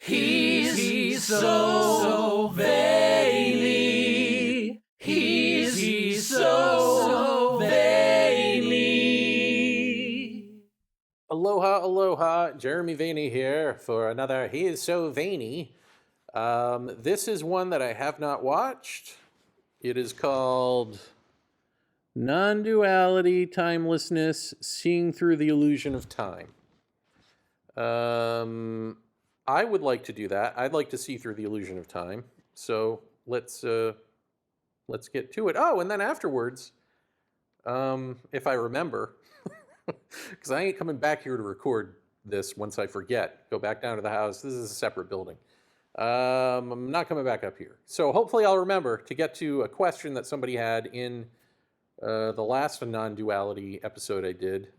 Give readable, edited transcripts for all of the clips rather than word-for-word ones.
He's so Vaeni. He's so Vaeni. Aloha, aloha. Jeremy Vaeni here for another He Is So Vaeni. This is one that I have not watched. It is called Non-Duality, Timelessness, Seeing Through the Illusion of Time. I would like to do that. I'd like to see through the illusion of time. So let's get to it. Oh, and then afterwards, if I remember, because I ain't coming back here to record this once I forget. Go back down to the house. This is a separate building. I'm not coming back up here. So hopefully I'll remember to get to a question that somebody had in the last non-duality episode I did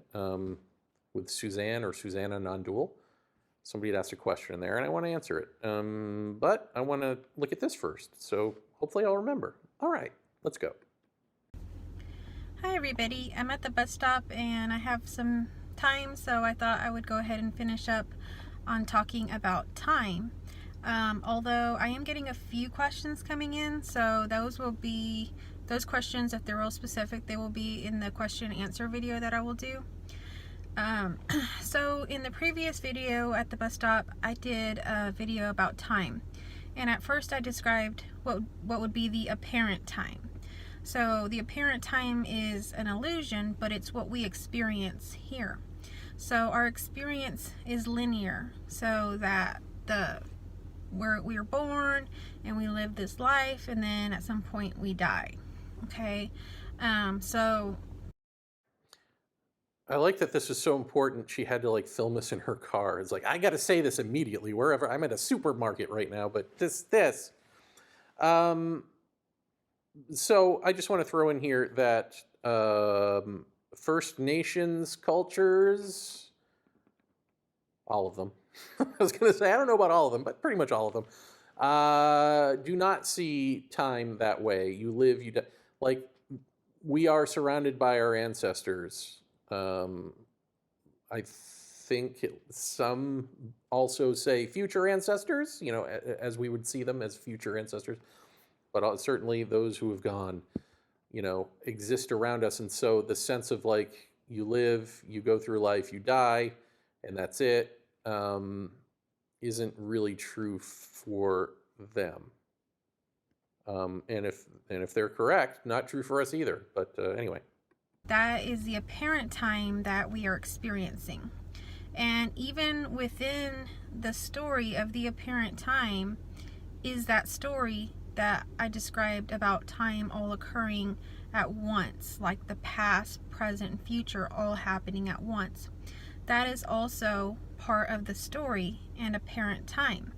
with Suzanne or Susanna Non-Dual. Somebody had asked a question in there, and I want to answer it. But I want to look at this first, so hopefully I'll remember. All right, let's go. Hi everybody, I'm at the bus stop and I have some time, so I thought I would go ahead and finish up on talking about time. Although I am getting a few questions coming in, so those questions, if they're real specific, they will be in the question and answer video that I will do. So in the previous video at the bus stop, I did a video about time, and at first I described what would be the apparent time. So the apparent time is an illusion, but it's what we experience here. So our experience is linear, so that we are born and we live this life, and then at some point we die. Okay, so I like that this is so important. She had to like film this in her car. It's like, I got to say this immediately wherever. I'm at a supermarket right now, but this. So I just want to throw in here that First Nations cultures, all of them. I was going to say, I don't know about all of them, but pretty much all of them, do not see time that way. You live, you die. Like, we are surrounded by our ancestors. I think some also say future ancestors, you know, as we would see them as future ancestors, but certainly those who have gone, you know, exist around us. And so the sense of like, you live, you go through life, you die, and that's it, isn't really true for them. And if they're correct, not true for us either. But anyway. That is the apparent time that we are experiencing. And even within the story of the apparent time is that story that I described about time all occurring at once, like the past, present, and future all happening at once. That is also part of the story and apparent time.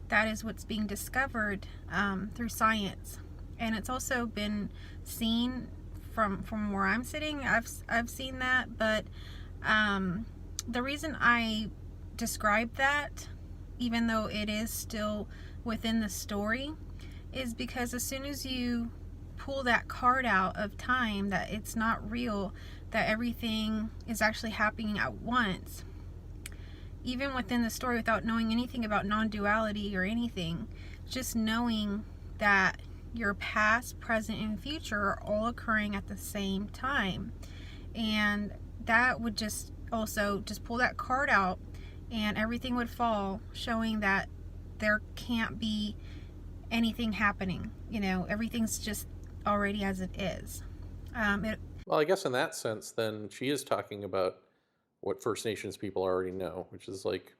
That is what's being discovered through science. And it's also been seen from where I'm sitting. I've seen that, but the reason I describe that, even though it is still within the story, is because as soon as you pull that card out of time, that it's not real, that everything is actually happening at once, even within the story, without knowing anything about non-duality or anything, just knowing that your past, present, and future are all occurring at the same time. And that would just also just pull that card out and everything would fall, showing that there can't be anything happening. You know, everything's just already as it is. Well, I guess in that sense, then she is talking about what First Nations people already know, which is like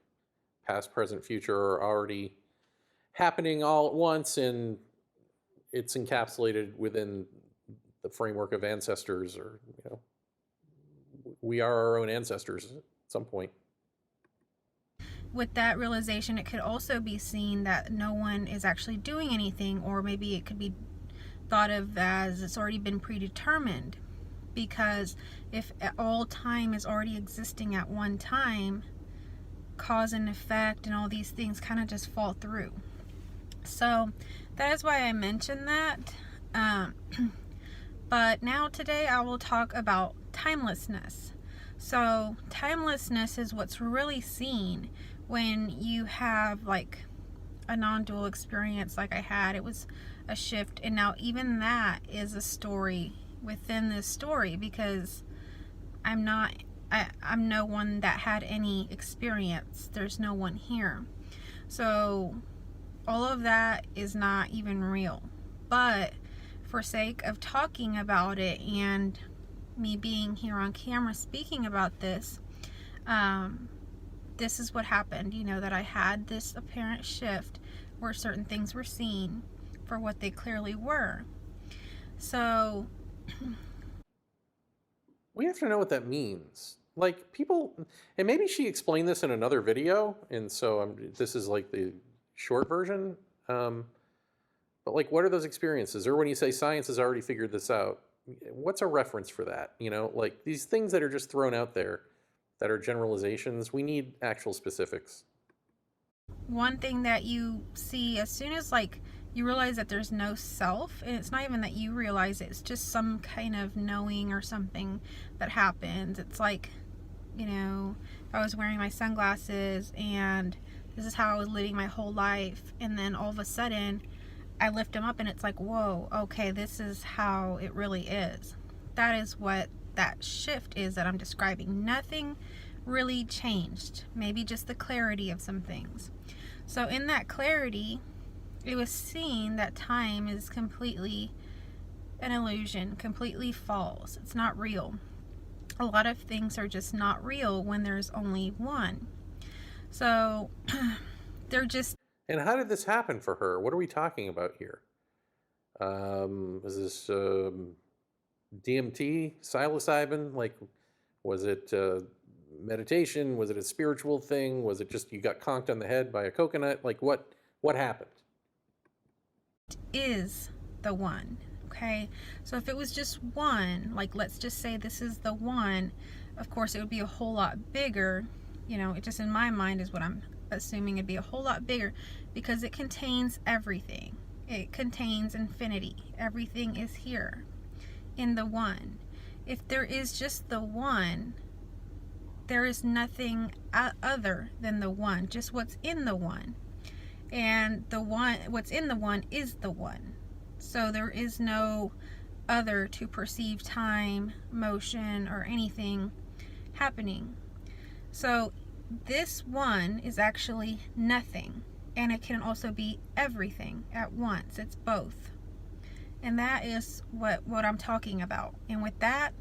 past, present, future are already happening all at once, and it's encapsulated within the framework of ancestors, or, you know, we are our own ancestors at some point. With that realization, it could also be seen that no one is actually doing anything, or maybe it could be thought of as it's already been predetermined, because if all time is already existing at one time, cause and effect and all these things kind of just fall through. So that is why I mentioned that. But now today I will talk about timelessness. So timelessness is what's really seen when you have like a non-dual experience like I had. It was a shift, and now even that is a story within this story, because I'm no one that had any experience. There's no one here. So all of that is not even real. But for sake of talking about it and me being here on camera speaking about this, this is what happened, that I had this apparent shift where certain things were seen for what they clearly were. So we have to know what that means. Like, people, and maybe she explained this in another video, and so this is like the short version. But like, what are those experiences? Or when you say science has already figured this out, what's a reference for that? Like these things that are just thrown out there that are generalizations, we need actual specifics. One thing that you see as soon as you realize that there's no self, and it's not even that you realize it, it's just some kind of knowing or something that happens. It's like, I was wearing my sunglasses and this is how I was living my whole life, and then all of a sudden I lift them up and it's like, whoa, okay, this is how it really is. That is what that shift is that I'm describing. Nothing really changed, maybe just the clarity of some things. So in that clarity, it was seen that time is completely an illusion, completely false. It's not real. A lot of things are just not real when there's only one. So they're just... And how did this happen for her? What are we talking about here? Was this DMT, psilocybin? Like, was it meditation? Was it a spiritual thing? Was it just you got conked on the head by a coconut? Like, what happened? Is the one. Okay, so if it was just one, like let's just say this is the one, of course it would be a whole lot bigger. It just in my mind is what I'm assuming. It'd be a whole lot bigger because it contains everything. It contains infinity. Everything is here in the one. If there is just the one, there is nothing other than the one, just what's in the one. And the one, what's in the one is the one. So there is no other to perceive time, motion, or anything happening. So this one is actually nothing, and it can also be everything at once. It's both. And that is what I'm talking about. And with that,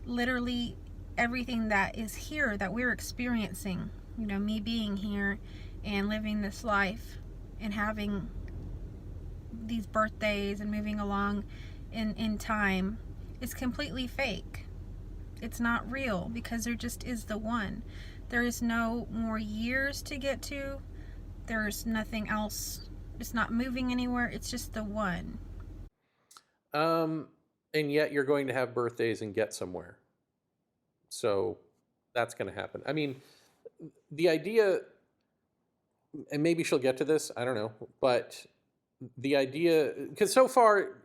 literally everything that is here that we're experiencing, me being here and living this life and having these birthdays and moving along in time, is completely fake. It's not real because there just is the one. There is no more years to get to. There's nothing else. It's not moving anywhere. It's just the one. And yet you're going to have birthdays and get somewhere. So that's going to happen. I mean, the idea, and maybe she'll get to this, I don't know, but the idea, because so far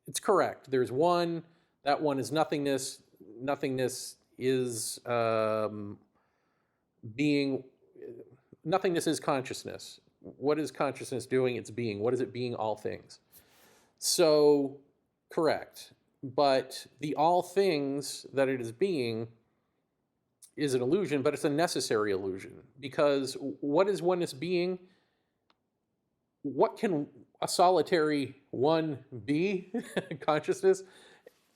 it's correct. There's one, that one is nothingness. Nothingness is being, nothingness is consciousness. What is consciousness doing? It's being. What is it being? All things. So, correct. But the all things that it is being is an illusion, but it's a necessary illusion. Because what is oneness being? What can a solitary one be? Consciousness?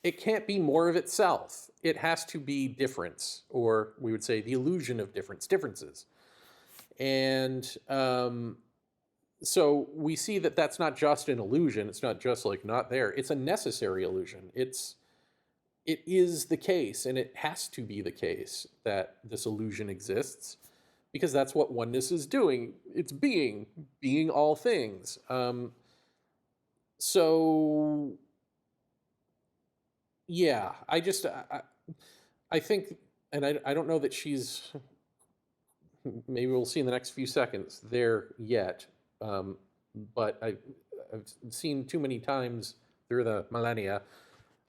It can't be more of itself. It has to be difference, or we would say the illusion of difference, differences. And so we see that that's not just an illusion. It's not just like not there. It's a necessary illusion. It is the case, and it has to be the case that this illusion exists, because that's what oneness is doing. It's being all things. So yeah, I think, and I don't know that she's, maybe we'll see in the next few seconds, there yet. But I've seen too many times through the millennia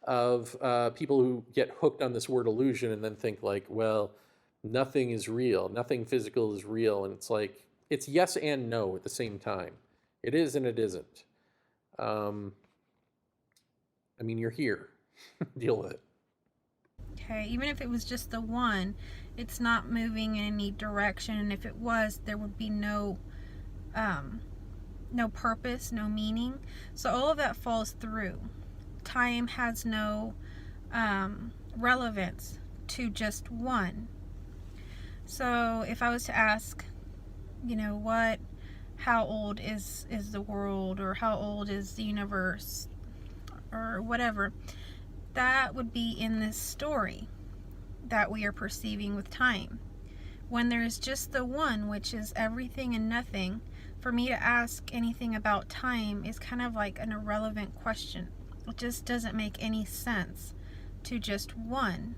of people who get hooked on this word illusion and then think like, well, nothing is real, nothing physical is real. And it's like, It's yes and no at the same time. It is and it isn't. I mean, you're here. Deal with it. Okay, even if it was just the one, it's not moving in any direction, and if it was, there would be no purpose, no meaning. So all of that falls through. Time has no relevance to just one. So if I was to ask, how old is the world, or how old is the universe, or whatever, that would be in this story that we are perceiving with time. When there's just the one, which is everything and nothing, for me to ask anything about time is kind of like an irrelevant question. It just doesn't make any sense to just one,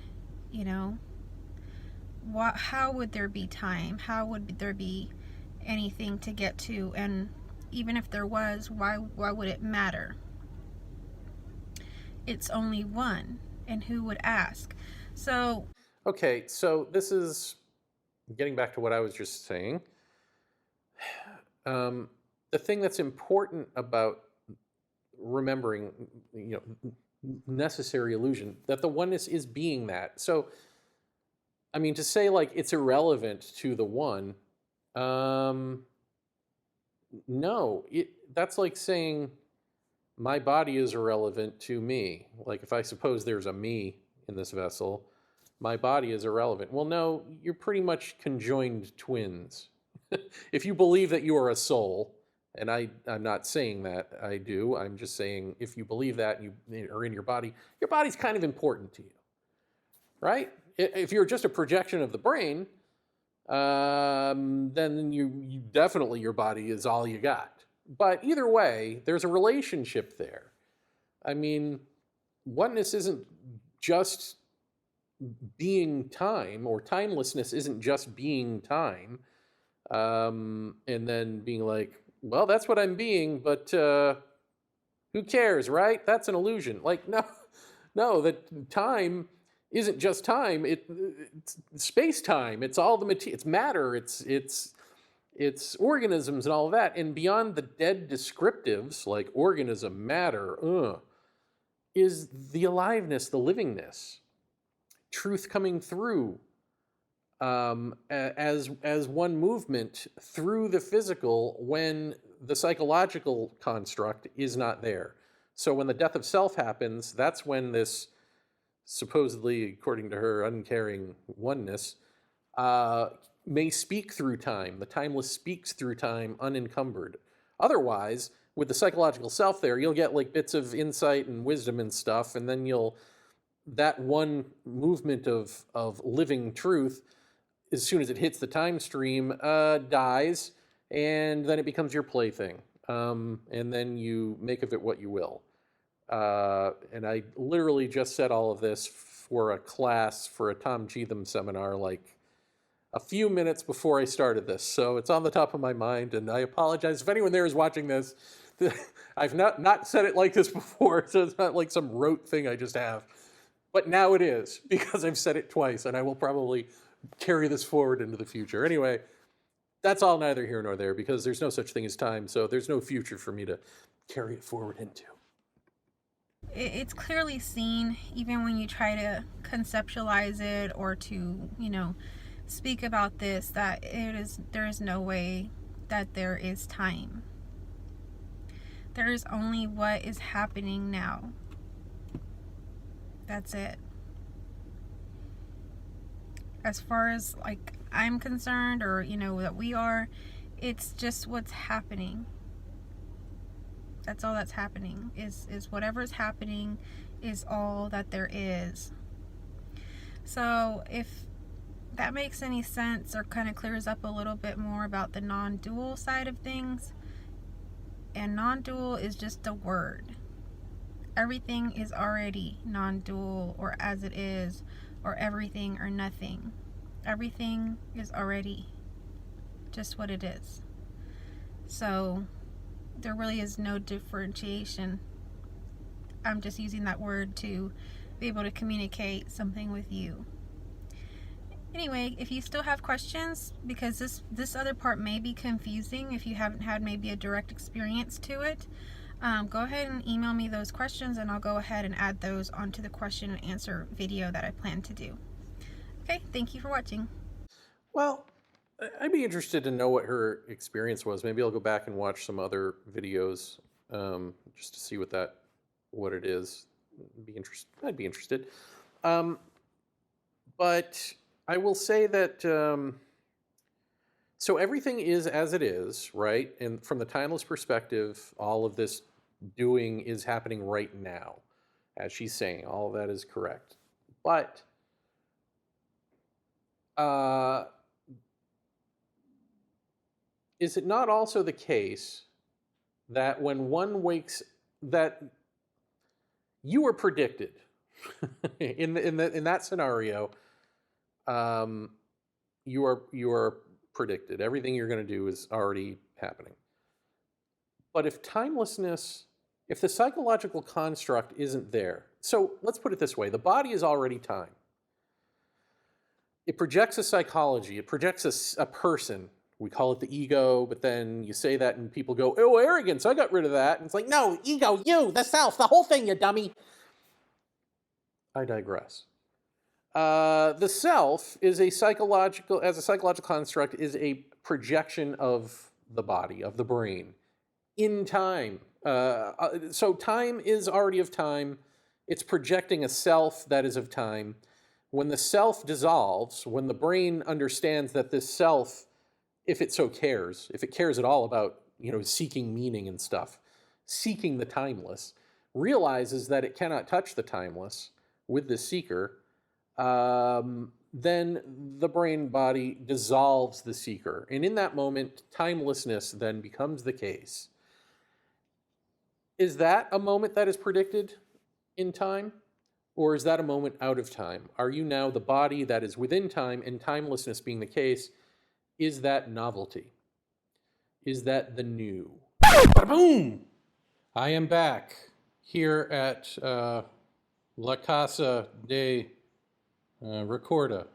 How would there be time? How would there be anything to get to? And even if there was, why would it matter? It's only one, and who would ask? So Okay, so this is getting back to what I was just saying. The thing that's important about remembering, necessary illusion, that the oneness is being that. So, I mean, to say like it's irrelevant to the one, no, that's like saying my body is irrelevant to me. Like if I suppose there's a me in this vessel, my body is irrelevant. Well, no, you're pretty much conjoined twins. If you believe that you are a soul, and I'm not saying that I do, I'm just saying if you believe that and you are in your body's kind of important to you, right? If you're just a projection of the brain, then you definitely, your body is all you got. But either way, there's a relationship there. I mean, oneness isn't just being time, or timelessness isn't just being time, and then being like, well, that's what I'm being, but who cares, right? That's an illusion. Like, no, that time isn't just time. It's space-time. It's all the material. It's matter. It's organisms and all of that. And beyond the dead descriptives, like organism, matter, is the aliveness, the livingness, truth coming through as one movement through the physical when the psychological construct is not there. So when the death of self happens, that's when this supposedly, according to her, uncaring oneness may speak through time. The timeless speaks through time unencumbered. Otherwise, with the psychological self there, you'll get like bits of insight and wisdom and stuff, and then that one movement of living truth, as soon as it hits the time stream, dies, and then it becomes your plaything. And then you make of it what you will. And I literally just said all of this for a class, for a Tom Cheatham seminar, like a few minutes before I started this. So it's on the top of my mind, and I apologize if anyone there is watching this. I've not said it like this before, so it's not like some rote thing I just have. But now it is, because I've said it twice, and I will probably carry this forward into the future. Anyway, that's all neither here nor there, because there's no such thing as time, so there's no future for me to carry it forward into. it's clearly seen, even when you try to conceptualize it or to, speak about this, that there is no way that there is time. There is only what is happening now. That's it. As far as like I'm concerned, or that we are, it's just what's happening. That's all that's happening. Is whatever is happening is all that there is. So if that makes any sense, or kind of clears up a little bit more about the non-dual side of things, and non-dual is just a word. Everything is already non-dual, or as it is, or everything or nothing. Everything is already just what it is. So there really is no differentiation. I'm just using that word to be able to communicate something with you. Anyway, if you still have questions, because this other part may be confusing if you haven't had maybe a direct experience to it, go ahead and email me those questions, and I'll go ahead and add those onto the question and answer video that I plan to do. Okay, thank you for watching. Well, I'd be interested to know what her experience was. Maybe I'll go back and watch some other videos just to see what it is. I'd be interested. But I will say that, so everything is as it is, right? And from the timeless perspective, all of this doing is happening right now. As she's saying, all of that is correct. But is it not also the case that when one wakes, that you were predicted in that scenario? You are predicted. Everything you're going to do is already happening. But if timelessness, if the psychological construct isn't there, so let's put it this way: the body is already time. It projects a psychology. It projects a person. We call it the ego, but then you say that and people go, "Oh, arrogance! I got rid of that." And it's like, no, ego, you, the self, the whole thing, you dummy. I digress. The self is as a psychological construct, is a projection of the body, of the brain, in time. So time is already of time. It's projecting a self that is of time. When the self dissolves, when the brain understands that this self, if it so cares, if it cares at all about, seeking meaning and stuff, seeking the timeless, realizes that it cannot touch the timeless with the seeker, then the brain body dissolves the seeker. And in that moment, timelessness then becomes the case. Is that a moment that is predicted in time? Or is that a moment out of time? Are you now the body that is within time, and timelessness being the case? Is that novelty? Is that the new? Boom! I am back here at La Casa de Recorda.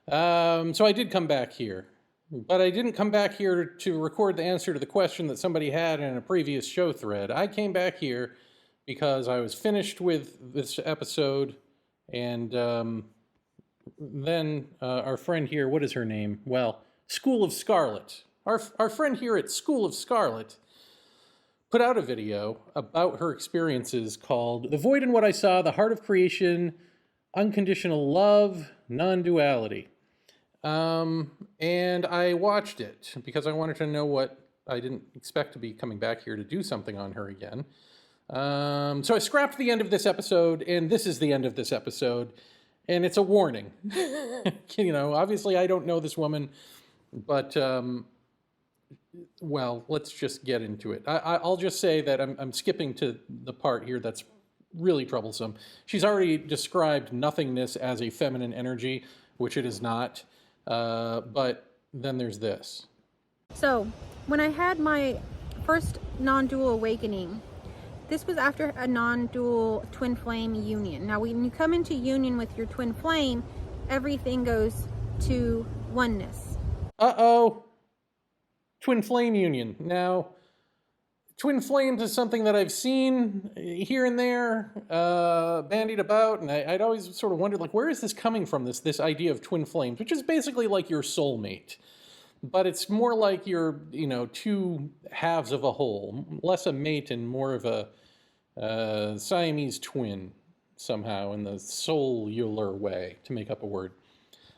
So I did come back here, but I didn't come back here to record the answer to the question that somebody had in a previous show thread. I came back here because I was finished with this episode, and then our friend here, what is her name? Well, School of Scarlett. Our friend here at School of Scarlett put out a video about her experiences called The Void in What I Saw, The Heart of Creation, Unconditional Love, Non-Duality. And I watched it because I wanted to know what. I didn't expect to be coming back here to do something on her again. So I scrapped the end of this episode, and this is the end of this episode, and it's a warning. Obviously I don't know this woman, but, well, let's just get into it. I'll just say that I'm skipping to the part here that's really troublesome. She's already described nothingness as a feminine energy, which it is not, but then there's this. So, when I had my first non-dual awakening, this was after a non-dual twin flame union. Now, when you come into union with your twin flame, everything goes to oneness. Uh-oh. Twin flame union. Now, twin flames is something that I've seen here and there, bandied about, and I'd always sort of wondered, where is this coming from, this idea of twin flames, which is basically like your soulmate. But it's more like you're, two halves of a whole, less a mate and more of a Siamese twin, somehow, in the cellular way, to make up a word.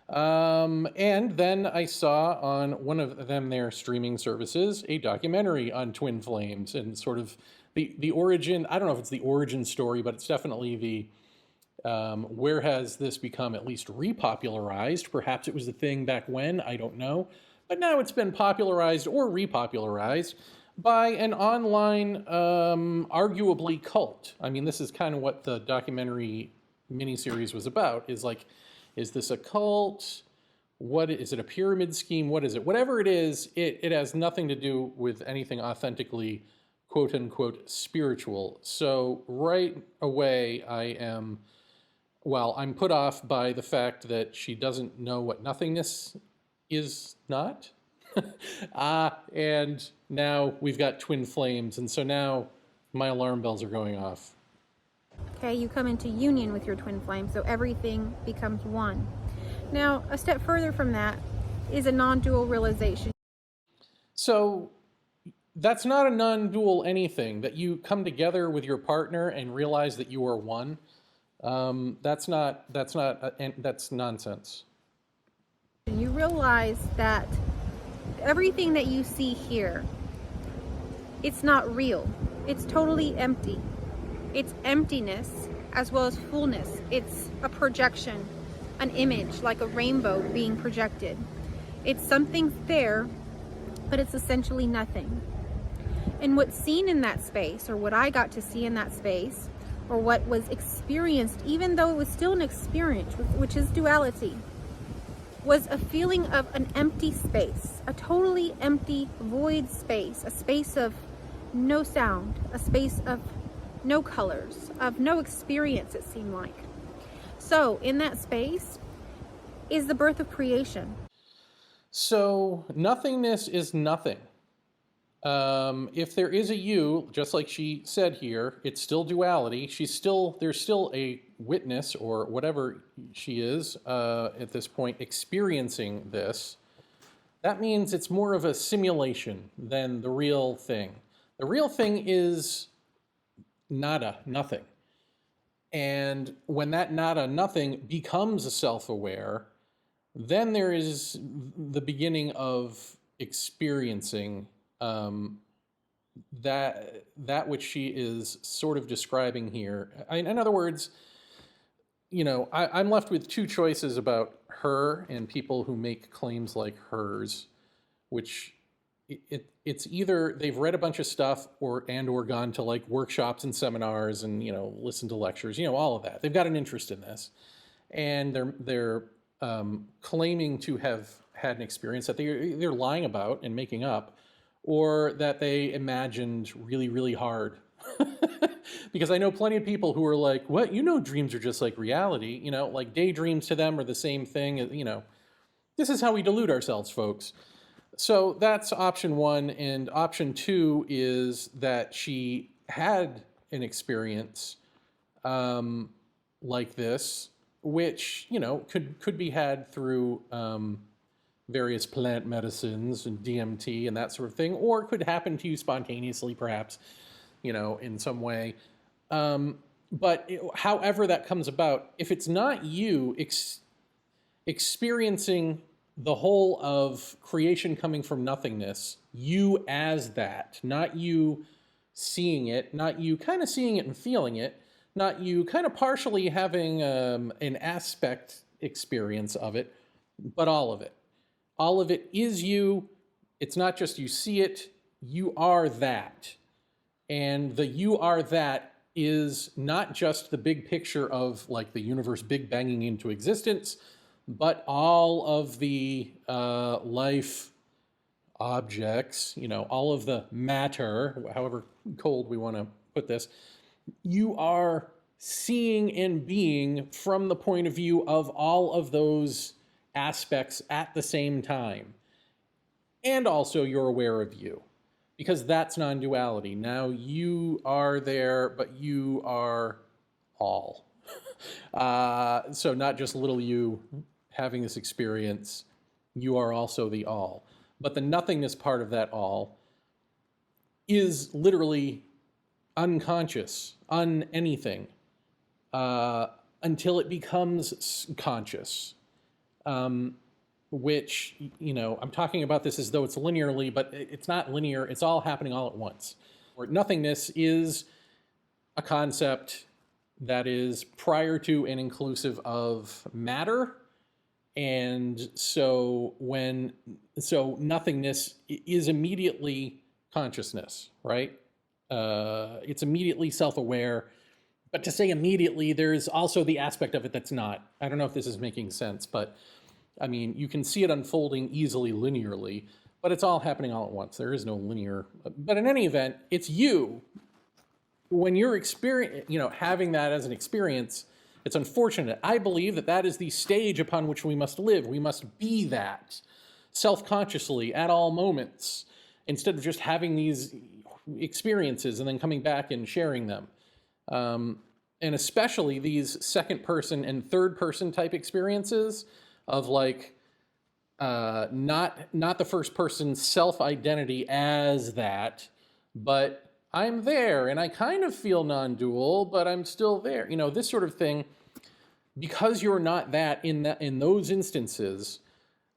And then I saw on one of them their streaming services a documentary on twin flames and sort of the origin. I don't know if it's the origin story, but it's definitely the where has this become at least repopularized. Perhaps it was the thing back when, I don't know. But now it's been popularized or repopularized by an online, arguably cult. I mean, this is kind of what the documentary miniseries was about, is this a cult? What is it, a pyramid scheme? What is it? Whatever it is, it has nothing to do with anything authentically, quote unquote, spiritual. So right away, I am well, I'm put off by the fact that she doesn't know what nothingness is not. And now we've got twin flames, and so now my alarm bells are going off. Okay, you come into union with your twin flame, so everything becomes one. Now, a step further from that is a non-dual realization. So that's not a non-dual anything, that you come together with your partner and realize that you are one. That's nonsense. You realize that everything that you see here, it's not real. It's totally empty. It's emptiness as well as fullness. It's a projection, an image, like a rainbow being projected. It's something there, but it's essentially nothing. And what's seen in that space, or what I got to see in that space, or what was experienced, even though it was still an experience, which is duality, was a feeling of an empty space, a totally empty, void space, a space of no sound, a space of no colors, of no experience, it seemed like. So in that space is the birth of creation. So nothingness is nothing. If there is a you, just like she said here, it's still duality. There's still a witness, or whatever she is at this point, experiencing this. That means it's more of a simulation than the real thing. The real thing is nada, nothing. And when that nada, nothing becomes a self-aware, then there is the beginning of experiencing that which she is sort of describing here. In other words, I'm left with two choices about her and people who make claims like hers, which it's either they've read a bunch of stuff or gone to like workshops and seminars and listen to lectures, all of that. They've got an interest in this, and they're claiming to have had an experience that they're lying about and making up, or that they imagined really, really hard. Because I know plenty of people who are like, what? Dreams are just like reality. Like daydreams to them are the same thing. This is how we delude ourselves, folks. So that's option one. And option two is that she had an experience like this, which, could be had through various plant medicines and DMT and that sort of thing, or it could happen to you spontaneously, perhaps, in some way. But however that comes about, if it's not you experiencing the whole of creation coming from nothingness, you as that, not you seeing it, not you kind of seeing it and feeling it, not you kind of partially having an aspect experience of it, but all of it. All of it is you. It's not just you see it, you are that. And the you are that is not just the big picture of like the universe big banging into existence, but all of the life objects, all of the matter, however cold we want to put this. You are seeing and being from the point of view of all of those aspects at the same time. And also you're aware of you, because that's non-duality. Now you are there, but you are all. So not just little you having this experience, you are also the all. But the nothingness part of that all is literally unconscious, anything, until it becomes conscious. Which, I'm talking about this as though it's linearly, but it's not linear. It's all happening all at once. Where nothingness is a concept that is prior to and inclusive of matter. And so nothingness is immediately consciousness, right? It's immediately self-aware. But to say immediately, there's also the aspect of it that's not. I don't know if this is making sense, but I mean, you can see it unfolding easily linearly, but it's all happening all at once. There is no linear. But in any event, it's you. When you're having that as an experience, It's unfortunate. I believe that that is the stage upon which we must live. We must be that self-consciously at all moments, instead of just having these experiences and then coming back and sharing them. And especially these second person and third person type experiences of like, not the first person self-identity as that, but I'm there and I kind of feel non-dual, but I'm still there. You know, this sort of thing, because you're not that in those instances,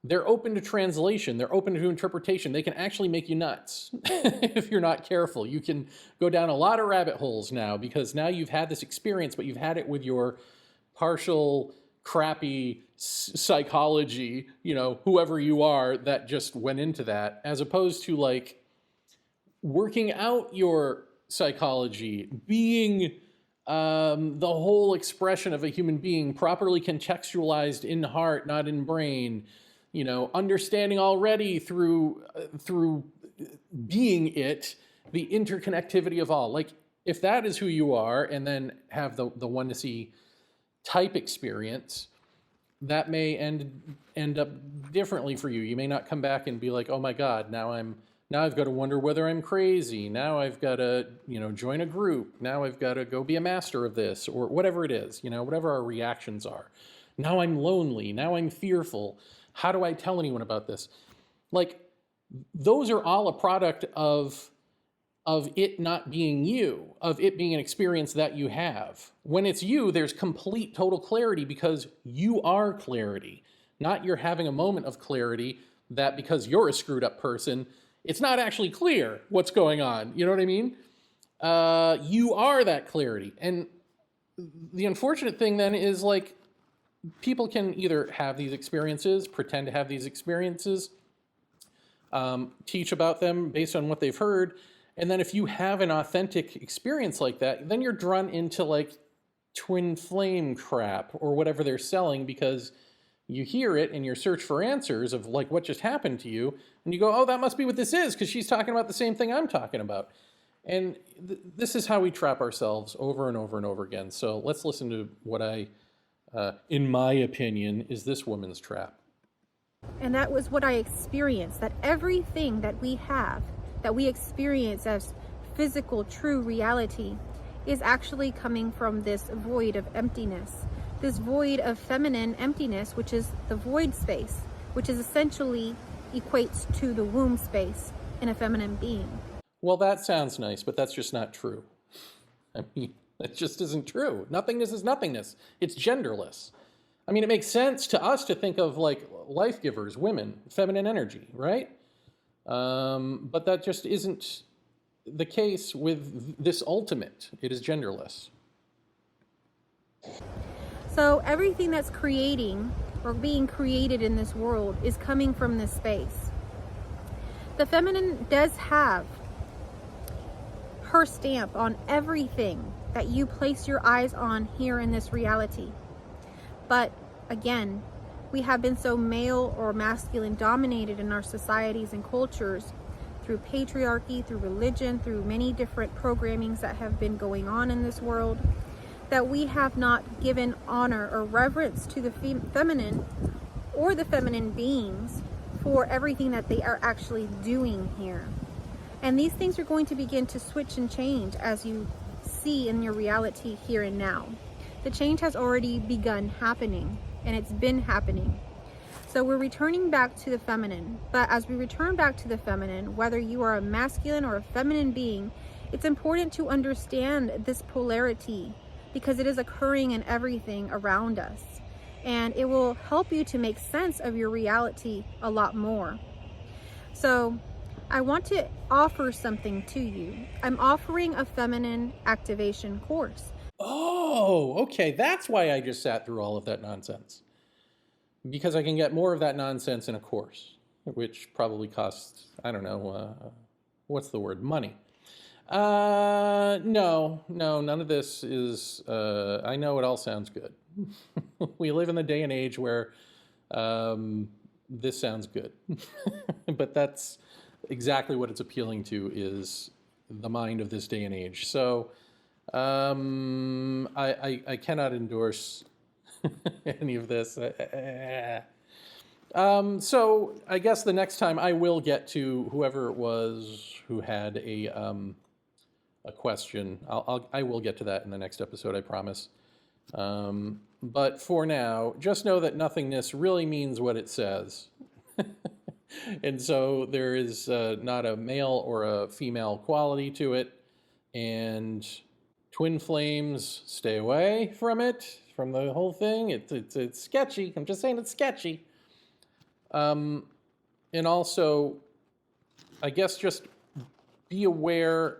they're open to translation. They're open to interpretation. They can actually make you nuts if you're not careful. You can go down a lot of rabbit holes now, because now you've had this experience, but you've had it with your partial, crappy psychology, you know, whoever you are that just went into that, as opposed to like working out your psychology, being the whole expression of a human being, properly contextualized in heart, not in brain. You know, understanding already through being it, the interconnectivity of all. Like, if that is who you are, and then have the onenessy type experience, that may end up differently for you. You may not come back and be like, oh my God, now I've got to wonder whether I'm crazy. Now I've got to, you know, join a group. Now I've got to go be a master of this, or whatever it is, you know, whatever our reactions are. Now I'm lonely. Now I'm fearful. How do I tell anyone about this? Like, those are all a product of it not being you, of it being an experience that you have. When it's you, there's complete, total clarity, because you are clarity, not you're having a moment of clarity that because you're a screwed up person, it's not actually clear what's going on. You know what I mean? You are that clarity. And the unfortunate thing then is, like, people can either have these experiences, pretend to have these experiences, teach about them based on what they've heard, and then if you have an authentic experience like that, then you're drawn into like twin flame crap or whatever they're selling, because you hear it in your search for answers of like what just happened to you, and you go, oh, that must be what this is, because she's talking about the same thing I'm talking about. And this is how we trap ourselves over and over and over again. So let's listen to what in my opinion, is this woman's trap. And that was what I experienced, that everything that we have, that we experience as physical, true reality, is actually coming from this void of emptiness, this void of feminine emptiness, which is the void space, which is essentially equates to the womb space in a feminine being. Well, that sounds nice, but that's just not true. I mean, that just isn't true. Nothingness is nothingness. It's genderless. I mean, it makes sense to us to think of like life givers, women, feminine energy, right? But that just isn't the case with this ultimate. It is genderless. So everything that's creating or being created in this world is coming from this space. The feminine does have her stamp on everything that you place your eyes on here in this reality. But again, we have been so male or masculine dominated in our societies and cultures through patriarchy, through religion, through many different programmings that have been going on in this world, that we have not given honor or reverence to the feminine or the feminine beings for everything that they are actually doing here. And these things are going to begin to switch and change as you see in your reality here and now. The change has already begun happening, and it's been happening. So we're returning back to the feminine. But as we return back to the feminine, whether you are a masculine or a feminine being, it's important to understand this polarity, because it is occurring in everything around us. And it will help you to make sense of your reality a lot more. So I want to offer something to you. I'm offering a feminine activation course. Oh, okay. That's why I just sat through all of that nonsense. Because I can get more of that nonsense in a course, which probably costs, I don't know, what's the word? Money. No, none of this is, I know it all sounds good. We live in the day and age where this sounds good. But that's exactly what it's appealing to, is the mind of this day and age. So I cannot endorse any of this. So I guess the next time I will get to whoever it was who had a question. I will get to that in the next episode, I promise. But for now, just know that nothingness really means what it says. And so there is not a male or a female quality to it. And twin flames, stay away from it, from the whole thing. It's sketchy. I'm just saying it's sketchy. And also, I guess just be aware.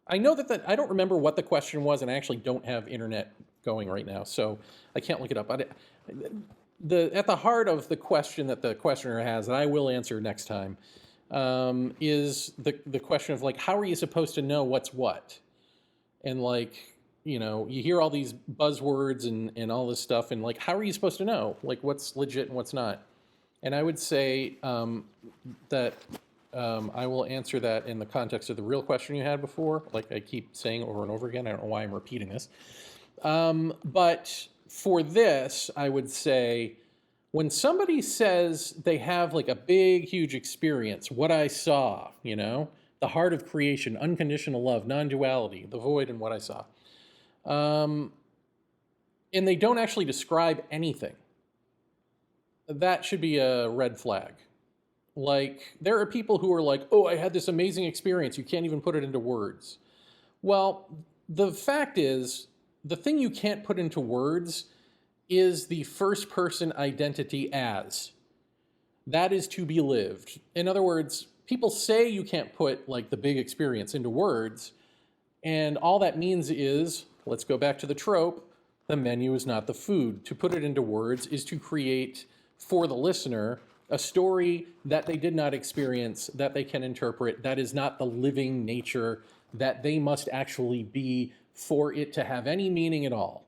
I know that I don't remember what the question was, and I actually don't have internet going right now, so I can't look it up. At the heart of the question that the questioner has, and I will answer next time, is the question of, like, how are you supposed to know what's what? And, like, you hear all these buzzwords and all this stuff, and, like, how are you supposed to know, like, what's legit and what's not? And I would say that I will answer that in the context of the real question you had before, like I keep saying over and over again. I don't know why I'm repeating this. But for this, I would say when somebody says they have like a big, huge experience, what I saw, the heart of creation, unconditional love, non-duality, the void and what I saw, and they don't actually describe anything, that should be a red flag. Like, there are people who are like, oh, I had this amazing experience. You can't even put it into words. Well, the fact is, the thing you can't put into words is the first person identity as. That is to be lived. In other words, people say you can't put like the big experience into words, and all that means is, let's go back to the trope, the menu is not the food. To put it into words is to create, for the listener, a story that they did not experience, that they can interpret, that is not the living nature that they must actually be for it to have any meaning at all.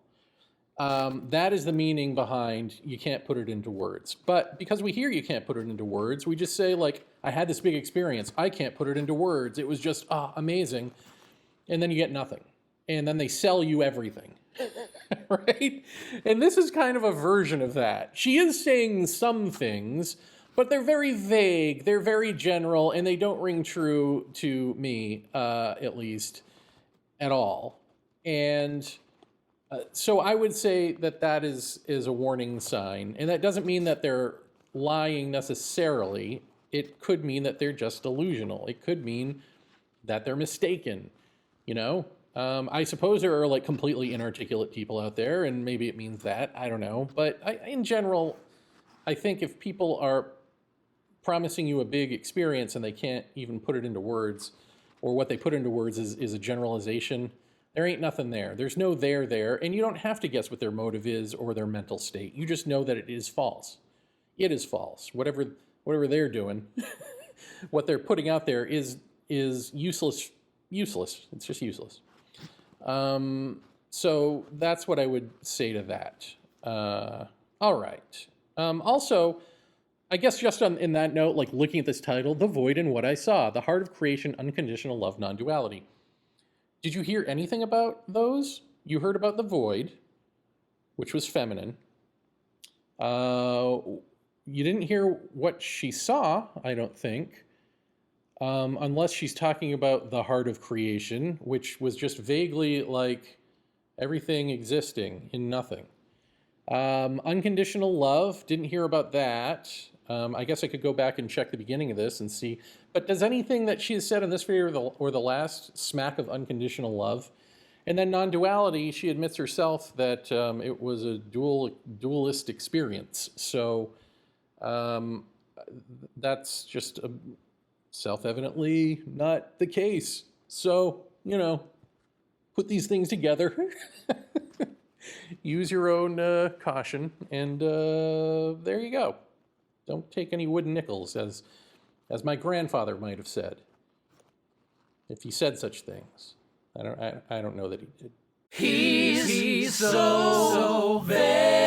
That is the meaning behind you can't put it into words. But because we hear you can't put it into words, we just say, like, I had this big experience. I can't put it into words. It was just amazing. And then you get nothing. And then they sell you everything. Right? And this is kind of a version of that. She is saying some things, but they're very vague, they're very general, and they don't ring true to me, at least, at all. And so I would say that is a warning sign. And that doesn't mean that they're lying necessarily. It could mean that they're just delusional. It could mean that they're mistaken, I suppose there are like completely inarticulate people out there, and maybe it means that. I don't know. But in general, I think if people are promising you a big experience and they can't even put it into words, or what they put into words is a generalization, there ain't nothing there. There's no there, and you don't have to guess what their motive is or their mental state. You just know that it is false. It is false. Whatever they're doing, what they're putting out there is useless. It's just useless. So that's what I would say to that. All right. Also, I guess just in that note, like looking at this title, The Void and What I Saw, The Heart of Creation, Unconditional Love, Non-Duality. Did you hear anything about those? You heard about the void, which was feminine. You didn't hear what she saw, I don't think. Unless she's talking about the heart of creation, which was just vaguely like everything existing in nothing. Unconditional love, didn't hear about that. I guess I could go back and check the beginning of this and see. But does anything that she has said in this video or the last smack of unconditional love? And then non-duality, she admits herself that it was a dualist experience. So that's just self-evidently not the case. So, put these things together. Use your own caution, and there you go. Don't take any wooden nickels, as my grandfather might have said, if he said such things. I don't know that he did. He's so very